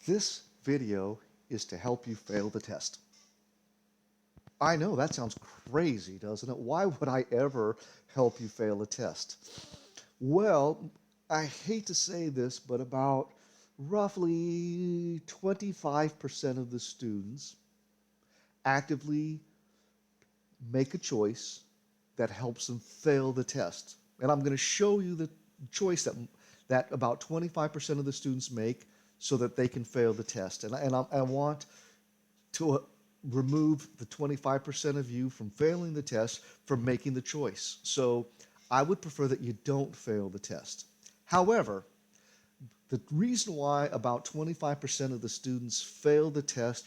This video is to help you fail the test. I know that sounds crazy, doesn't it? Why would I ever help you fail a test? Well, I hate to say this, but about roughly 25% of the students actively make a choice that helps them fail the test. And I'm going to show you the choice that about 25% of the students make so that they can fail the test. I want to remove the 25% of you from failing the test from making the choice. So I would prefer that you don't fail the test. However, the reason why about 25% of the students fail the test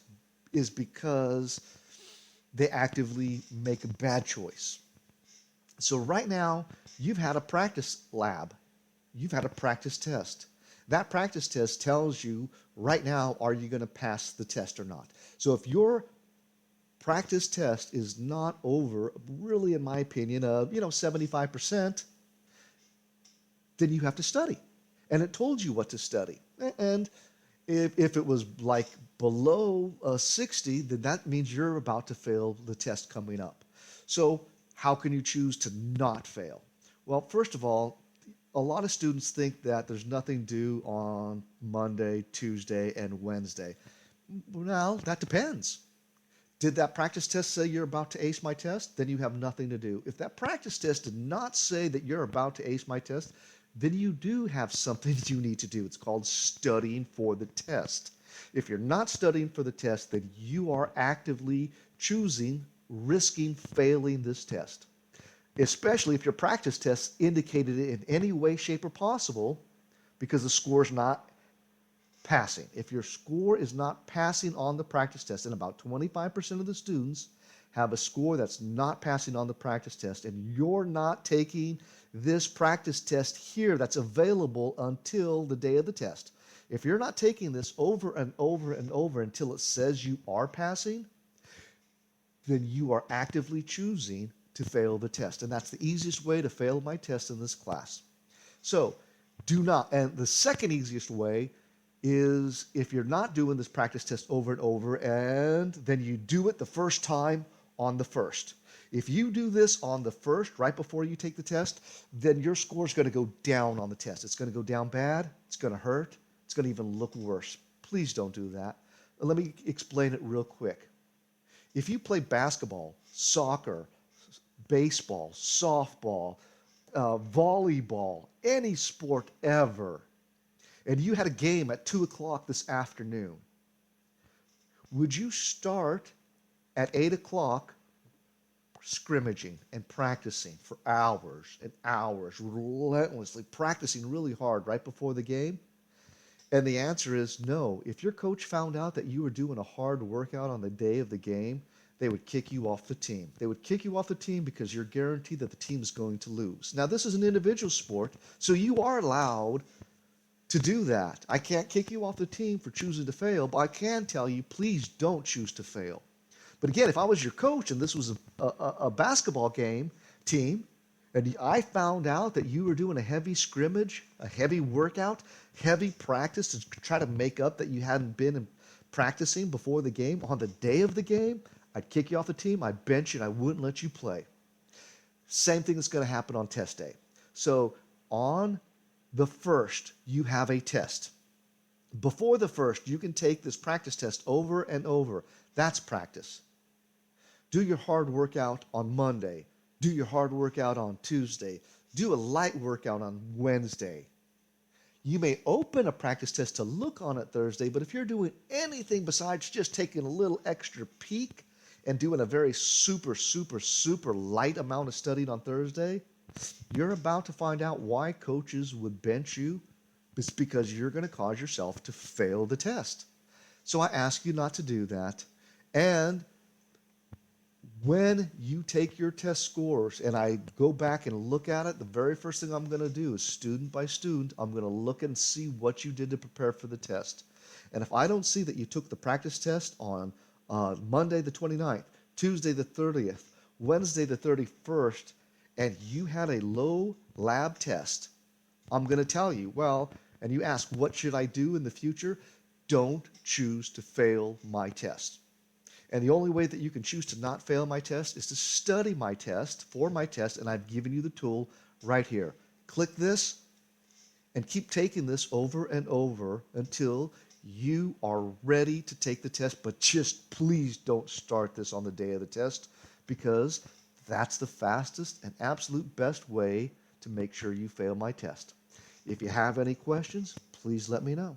is because they actively make a bad choice. So right now, you've had a practice lab. You've had a practice test. That practice test tells you right now, are you going to pass the test or not? So if your practice test is not over, really, in my opinion, 75%, then you have to study. And it told you what to study. And if it was like below 60, then that means you're about to fail the test coming up. So how can you choose to not fail? Well, first of all, a lot of students think that there's nothing due on Monday, Tuesday, and Wednesday. Well, that depends. Did that practice test say you're about to ace my test? Then you have nothing to do. If that practice test did not say that you're about to ace my test, then you do have something you need to do. It's called studying for the test. If you're not studying for the test, then you are actively choosing, risking failing this test. Especially if your practice test indicated it in any way, shape, or possible because the score is not passing. If your score is not passing on the practice test, and about 25% of the students have a score that's not passing on the practice test, and you're not taking this practice test here that's available until the day of the test. If you're not taking this over and over and over until it says you are passing, then you are actively choosing to fail the test. And that's the easiest way to fail my test in this class. So do not. And the second easiest way is if you're not doing this practice test over and over, and then you do it the first time on the first. If you do this on the first, right before you take the test, then your score is going to go down on the test. It's going to go down bad. It's going to hurt. It's going to even look worse. Please don't do that. Let me explain it real quick. If you play basketball, soccer, baseball, softball, volleyball, any sport ever, and you had a game at 2 o'clock this afternoon, would you start at 8 o'clock scrimmaging and practicing for hours and hours, relentlessly practicing really hard right before the game? And the answer is no. If your coach found out that you were doing a hard workout on the day of the game, they would kick you off the team. They would kick you off the team because you're guaranteed that the team is going to lose. Now, this is an individual sport, so you are allowed to do that. I can't kick you off the team for choosing to fail, but I can tell you, please don't choose to fail. But again, if I was your coach and this was a basketball game team, and I found out that you were doing a heavy scrimmage, a heavy workout, heavy practice to try to make up that you hadn't been practicing before the game, on the day of the game, I'd kick you off the team, I'd bench you, and I wouldn't let you play. Same thing is going to happen on test day. So on the first, you have a test. Before the first, you can take this practice test over and over. That's practice. Do your hard workout on Monday. Do your hard workout on Tuesday. Do a light workout on Wednesday. You may open a practice test to look on it Thursday, but if you're doing anything besides just taking a little extra peek and doing a very super, super, super light amount of studying on Thursday, you're about to find out why coaches would bench you. It's because you're going to cause yourself to fail the test. So I ask you not to do that. And when you take your test scores and I go back and look at it, the very first thing I'm going to do is student by student, I'm going to look and see what you did to prepare for the test. And if I don't see that you took the practice test on Monday the 29th, Tuesday the 30th, Wednesday the 31st, and you had a low lab test, I'm going to tell you, well, and you ask, what should I do in the future? don't choose to fail my test. And the only way that you can choose to not fail my test is to study my test for my test, and I've given you the tool right here. Click this and keep taking this over and over until you are ready to take the test, but just please don't start this on the day of the test because that's the fastest and absolute best way to make sure you fail my test. If you have any questions, please let me know.